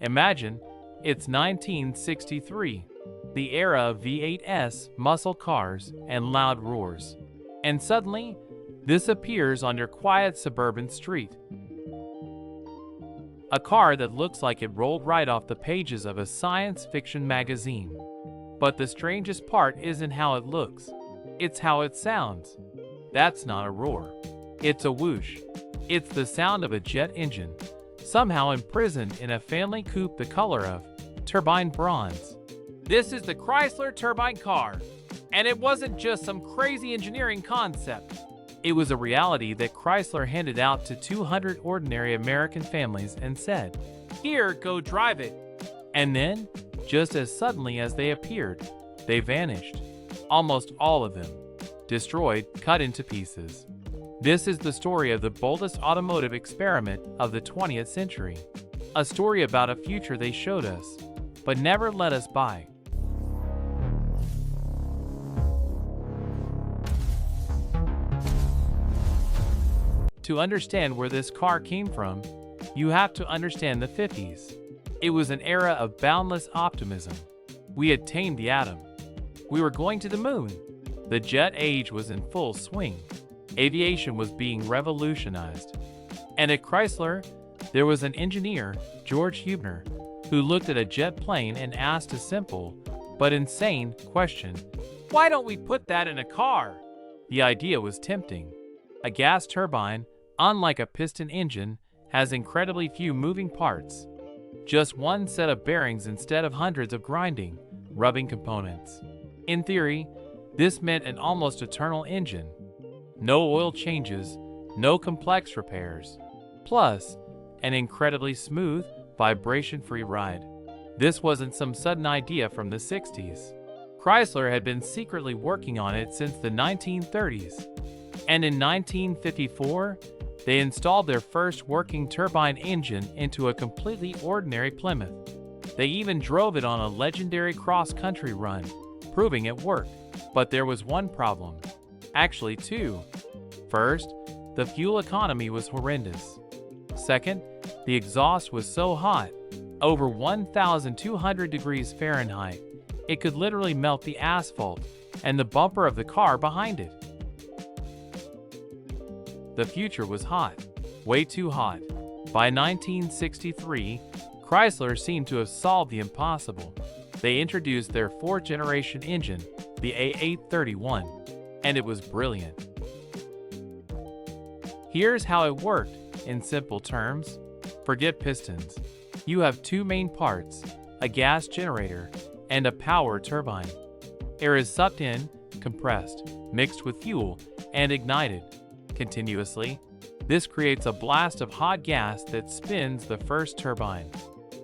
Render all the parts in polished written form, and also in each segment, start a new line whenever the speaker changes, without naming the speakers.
Imagine, it's 1963, the era of V8s, muscle cars, and loud roars. And suddenly, this appears on your quiet suburban street. A car that looks like it rolled right off the pages of a science fiction magazine. But the strangest part isn't how it looks, it's how it sounds. That's not a roar. It's a whoosh. It's the sound of a jet engine, somehow imprisoned in a family coupe the color of turbine bronze. This is the Chrysler turbine car, and it wasn't just some crazy engineering concept. It was a reality that Chrysler handed out to 200 ordinary American families and said, "Here, go drive it." And then, just as suddenly as they appeared, they vanished. Almost all of them. Destroyed, cut into pieces. This is the story of the boldest automotive experiment of the 20th century. A story about a future they showed us, but never let us buy. To understand where this car came from, you have to understand the 50s. It was an era of boundless optimism. We had tamed the atom. We were going to the moon. The jet age was in full swing. Aviation was being revolutionized. And at Chrysler, there was an engineer, George Hubner, who looked at a jet plane and asked a simple, but insane, question. Why don't we put that in a car? The idea was tempting. A gas turbine, unlike a piston engine, has incredibly few moving parts. Just one set of bearings instead of hundreds of grinding, rubbing components. In theory, this meant an almost eternal engine. No oil changes, no complex repairs. Plus, an incredibly smooth, vibration-free ride. This wasn't some sudden idea from the 60s. Chrysler had been secretly working on it since the 1930s. And in 1954, they installed their first working turbine engine into a completely ordinary Plymouth. They even drove it on a legendary cross-country run, proving it worked. But there was one problem. Actually, two. First, the fuel economy was horrendous. Second, the exhaust was so hot, over 1,200 degrees Fahrenheit, it could literally melt the asphalt and the bumper of the car behind it. The future was hot, way too hot. By 1963, Chrysler seemed to have solved the impossible. They introduced their fourth-generation engine, the A831, and it was brilliant. Here's how it worked, in simple terms. Forget pistons. You have two main parts, a gas generator and a power turbine. Air is sucked in, compressed, mixed with fuel, and ignited continuously. This creates a blast of hot gas that spins the first turbine.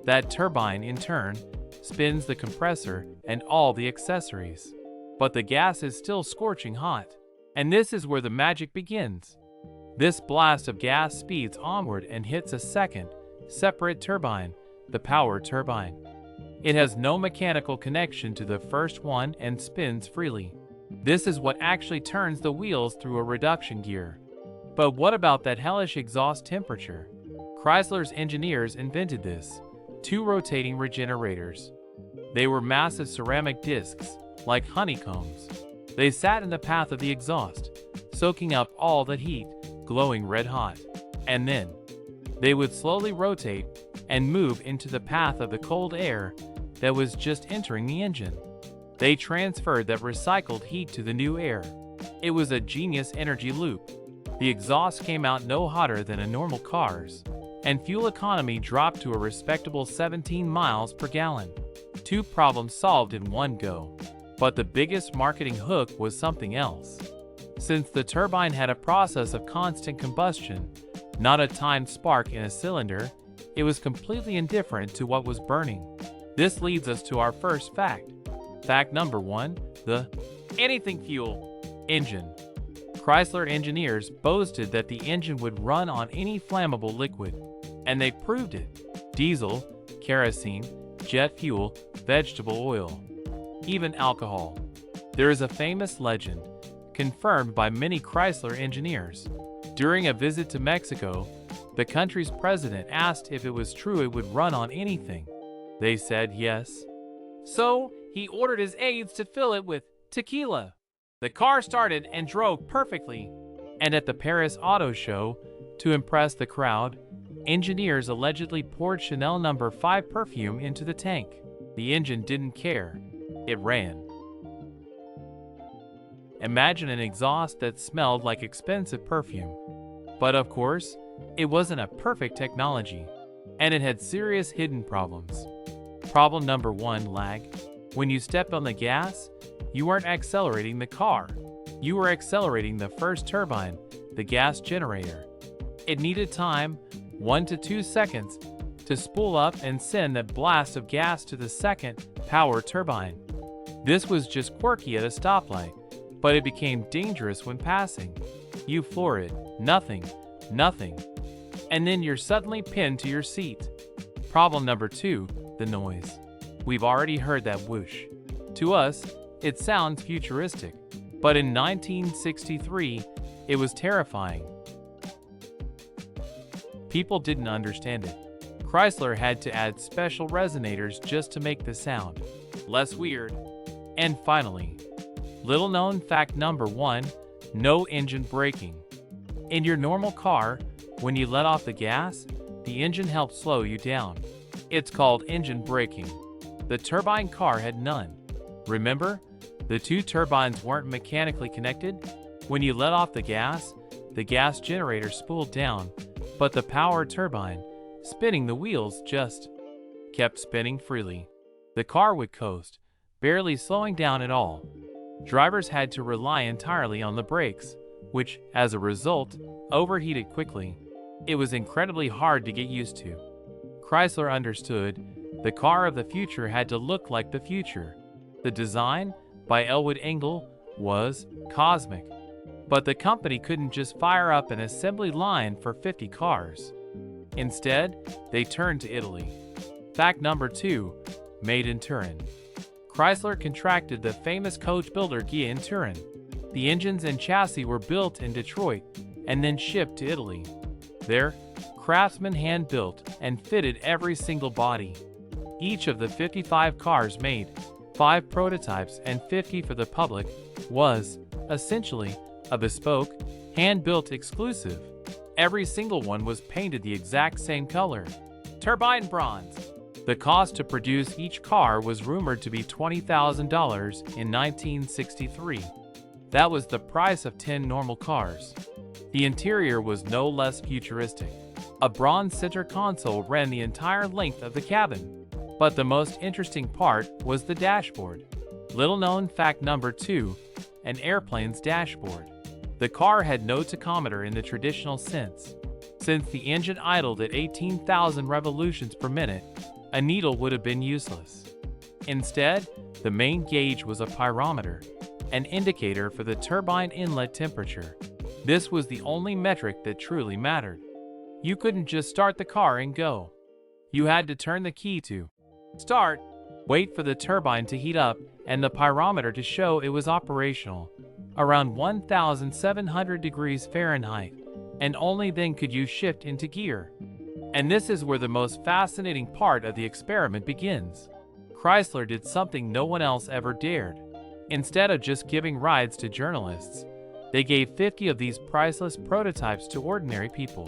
That turbine, in turn, spins the compressor and all the accessories. But the gas is still scorching hot. And this is where the magic begins. This blast of gas speeds onward and hits a second, separate turbine, the power turbine. It has no mechanical connection to the first one and spins freely. This is what actually turns the wheels through a reduction gear. But what about that hellish exhaust temperature? Chrysler's engineers invented this. Two rotating regenerators. They were massive ceramic discs, like honeycombs. They sat in the path of the exhaust, soaking up all that heat, glowing red hot. And then, they would slowly rotate and move into the path of the cold air that was just entering the engine. They transferred that recycled heat to the new air. It was a genius energy loop. The exhaust came out no hotter than a normal car's, and fuel economy dropped to a respectable 17 miles per gallon. Two problems solved in one go. But the biggest marketing hook was something else. Since the turbine had a process of constant combustion, not a timed spark in a cylinder, it was completely indifferent to what was burning. This leads us to our first fact. Fact number 1, the anything fuel engine. Chrysler engineers boasted that the engine would run on any flammable liquid, and they proved it. Diesel, kerosene, jet fuel, vegetable oil, even alcohol. There is a famous legend, confirmed by many Chrysler engineers. During a visit to Mexico, The country's president asked if it was true it would run on anything. They said yes. So he ordered his aides to fill it with tequila. The car started and drove perfectly. And at the Paris Auto Show, to impress the crowd, engineers allegedly poured Chanel No. 5 perfume into the tank. The engine didn't care. It ran. Imagine an exhaust that smelled like expensive perfume. But of course, it wasn't a perfect technology, and it had serious hidden problems. Problem number 1, lag. When you stepped on the gas, you weren't accelerating the car. You were accelerating the first turbine, the gas generator. It needed time, 1 to 2 seconds, to spool up and send that blast of gas to the second power turbine. This was just quirky at a stoplight, but it became dangerous when passing. You floor it, nothing, and then you're suddenly pinned to your seat. Problem number 2, the noise. We've already heard that whoosh. To us, it sounds futuristic, but in 1963, it was terrifying. People didn't understand it. Chrysler had to add special resonators just to make the sound less weird. And finally, little known fact number 1, no engine braking. In your normal car, when you let off the gas, the engine helps slow you down. It's called engine braking. The turbine car had none. Remember, the 2 turbines weren't mechanically connected? When you let off the gas generator spooled down, but the power turbine, spinning the wheels, just kept spinning freely. The car would coast, barely slowing down at all. Drivers had to rely entirely on the brakes, which, as a result, overheated quickly. It was incredibly hard to get used to. Chrysler understood the car of the future had to look like the future. The design, by Elwood Engel, was cosmic. But the company couldn't just fire up an assembly line for 50 cars. Instead, they turned to Italy. Fact number 2, made in Turin. Chrysler contracted the famous coach builder Ghia in Turin. The engines and chassis were built in Detroit and then shipped to Italy. There, craftsmen hand-built and fitted every single body. Each of the 55 cars made, 5 prototypes and 50 for the public, was, essentially, a bespoke, hand-built exclusive. Every single one was painted the exact same color. Turbine bronze. The cost to produce each car was rumored to be $20,000 in 1963. That was the price of 10 normal cars. The interior was no less futuristic. A bronze center console ran the entire length of the cabin. But the most interesting part was the dashboard. Little known fact number 2, an airplane's dashboard. The car had no tachometer in the traditional sense. Since the engine idled at 18,000 revolutions per minute, a needle would have been useless. Instead, the main gauge was a pyrometer, an indicator for the turbine inlet temperature. This was the only metric that truly mattered. You couldn't just start the car and go. You had to turn the key to start, wait for the turbine to heat up, and the pyrometer to show it was operational, around 1,700 degrees Fahrenheit, and only then could you shift into gear. And this is where the most fascinating part of the experiment begins. Chrysler did something no one else ever dared. Instead of just giving rides to journalists, they gave 50 of these priceless prototypes to ordinary people.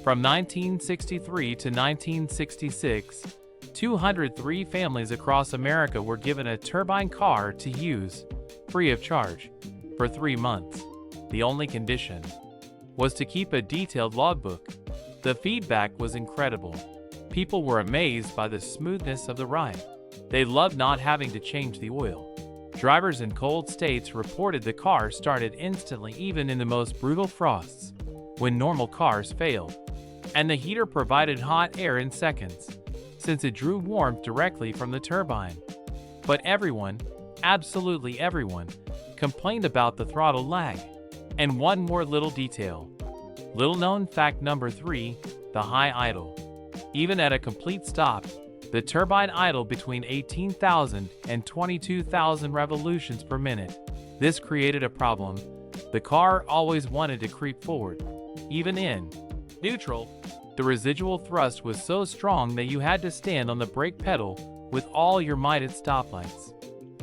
From 1963 to 1966, 203 families across America were given a turbine car to use, free of charge, for 3 months. The only condition was to keep a detailed logbook. The feedback was incredible. People were amazed by the smoothness of the ride. They loved not having to change the oil. Drivers in cold states reported the car started instantly even in the most brutal frosts, when normal cars failed. And the heater provided hot air in seconds, since it drew warmth directly from the turbine. But everyone, absolutely everyone, complained about the throttle lag. And one more little detail. Little known fact number 3, the high idle. Even at a complete stop, the turbine idled between 18,000 and 22,000 revolutions per minute. This created a problem. The car always wanted to creep forward, even in Neutral. The residual thrust was so strong that you had to stand on the brake pedal with all your might at stoplights.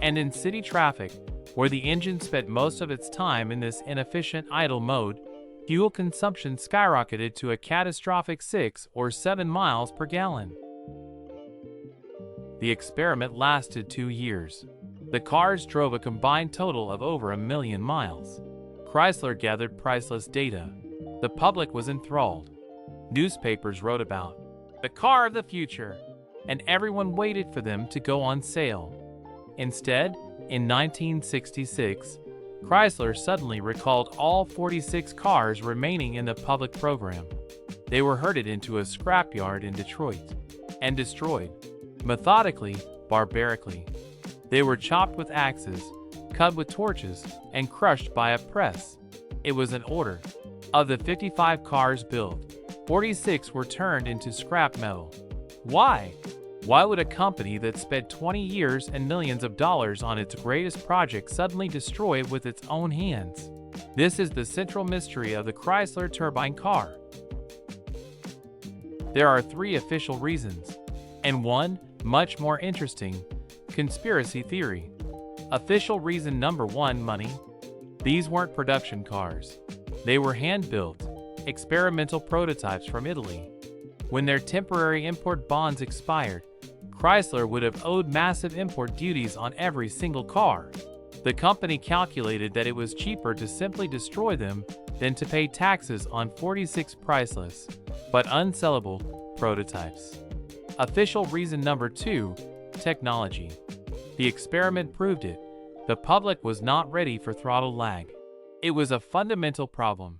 And in city traffic, where the engine spent most of its time in this inefficient idle mode, fuel consumption skyrocketed to a catastrophic 6 or 7 miles per gallon. The experiment lasted 2 years. The cars drove a combined total of over 1 million miles. Chrysler gathered priceless data. The public was enthralled. Newspapers wrote about the car of the future, and everyone waited for them to go on sale. Instead, in 1966, Chrysler suddenly recalled all 46 cars remaining in the public program. They were herded into a scrapyard in Detroit and destroyed, methodically, barbarically. They were chopped with axes, cut with torches, and crushed by a press. It was an order. Of the 55 cars built, 46 were turned into scrap metal. Why? Why would a company that spent 20 years and millions of dollars on its greatest project suddenly destroy it with its own hands? This is the central mystery of the Chrysler turbine car. There are 3 official reasons, and one, much more interesting, conspiracy theory. Official reason number 1, money. These weren't production cars. They were hand-built, experimental prototypes from Italy. When their temporary import bonds expired, Chrysler would have owed massive import duties on every single car. The company calculated that it was cheaper to simply destroy them than to pay taxes on 46 priceless, but unsellable, prototypes. Official reason number 2, technology. The experiment proved it. The public was not ready for throttle lag. It was a fundamental problem.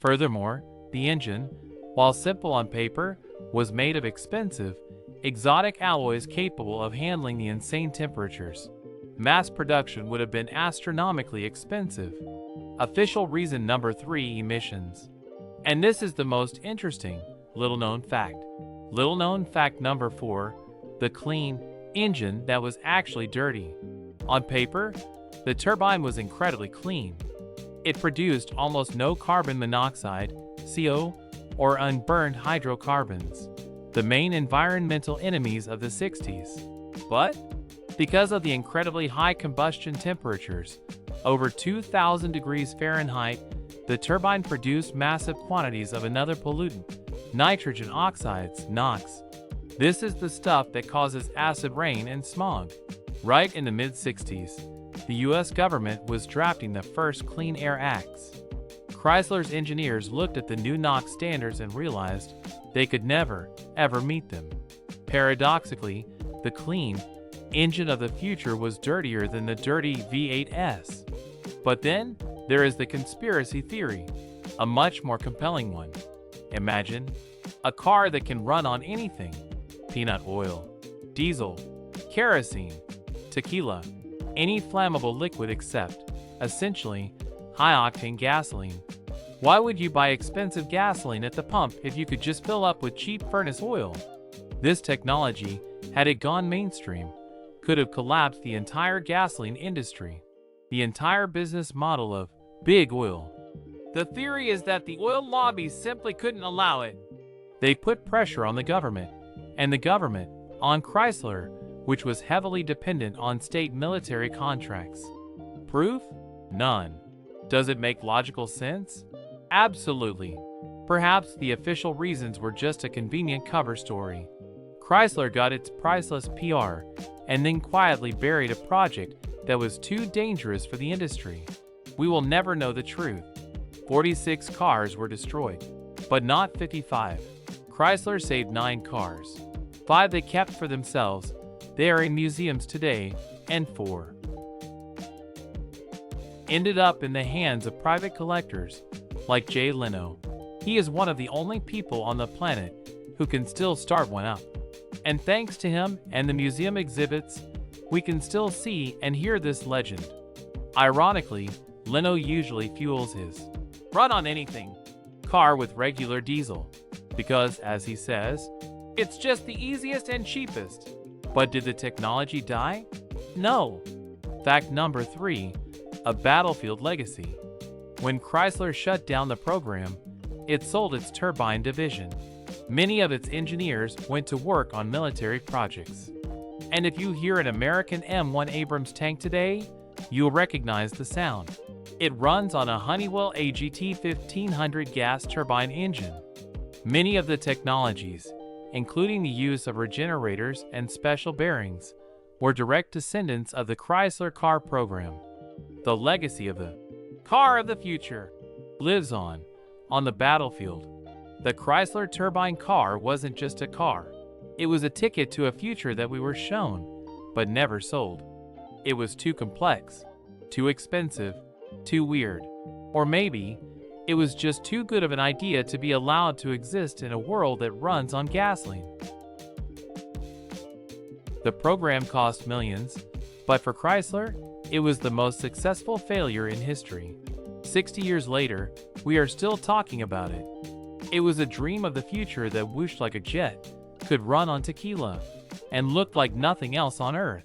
Furthermore, the engine, while simple on paper, was made of expensive, exotic alloys capable of handling the insane temperatures. Mass production would have been astronomically expensive. Official reason number 3, emissions. And this is the most interesting, little-known fact. Little-known fact number 4, the clean engine that was actually dirty. On paper, the turbine was incredibly clean. It produced almost no carbon monoxide, CO, or unburned hydrocarbons, the main environmental enemies of the 60s. But, because of the incredibly high combustion temperatures, over 2,000 degrees Fahrenheit, the turbine produced massive quantities of another pollutant, nitrogen oxides, NOx. This is the stuff that causes acid rain and smog. Right in the mid-60s, the US government was drafting the first Clean Air Acts. Chrysler's engineers looked at the new NOx standards and realized they could never, ever meet them. Paradoxically, the clean engine of the future was dirtier than the dirty V8S. But then, there is the conspiracy theory, a much more compelling one. Imagine a car that can run on anything: peanut oil, diesel, kerosene, tequila, any flammable liquid except, essentially, high-octane gasoline. Why would you buy expensive gasoline at the pump if you could just fill up with cheap furnace oil? This technology, had it gone mainstream, could have collapsed the entire gasoline industry, the entire business model of big oil. The theory is that the oil lobby simply couldn't allow it. They put pressure on the government, and the government on Chrysler, which was heavily dependent on state military contracts. Proof? None. Does it make logical sense? Absolutely. Perhaps the official reasons were just a convenient cover story. Chrysler got its priceless PR and then quietly buried a project that was too dangerous for the industry. We will never know the truth. 46 cars were destroyed, but not 55. Chrysler saved 9 cars. 5 they kept for themselves. They are in museums today, and 4 ended up in the hands of private collectors, like Jay Leno. He is one of the only people on the planet who can still start one up. And thanks to him and the museum exhibits, we can still see and hear this legend. Ironically, Leno usually fuels his run on anything car with regular diesel, because, as he says, it's just the easiest and cheapest. But did the technology die? No. Fact number 3, a battlefield legacy. When Chrysler shut down the program, it sold its turbine division. Many of its engineers went to work on military projects. And if you hear an American M1 Abrams tank today, you'll recognize the sound. It runs on a Honeywell AGT 1500 gas turbine engine. Many of the technologies, including the use of regenerators and special bearings, were direct descendants of the Chrysler car program. The legacy of the car of the future lives on the battlefield. The Chrysler turbine car wasn't just a car. It was a ticket to a future that we were shown, but never sold. It was too complex, too expensive, too weird. Or maybe it was just too good of an idea to be allowed to exist in a world that runs on gasoline. The program cost millions, but for Chrysler, it was the most successful failure in history. 60 years later, we are still talking about it. It was a dream of the future that whooshed like a jet, could run on tequila, and looked like nothing else on Earth.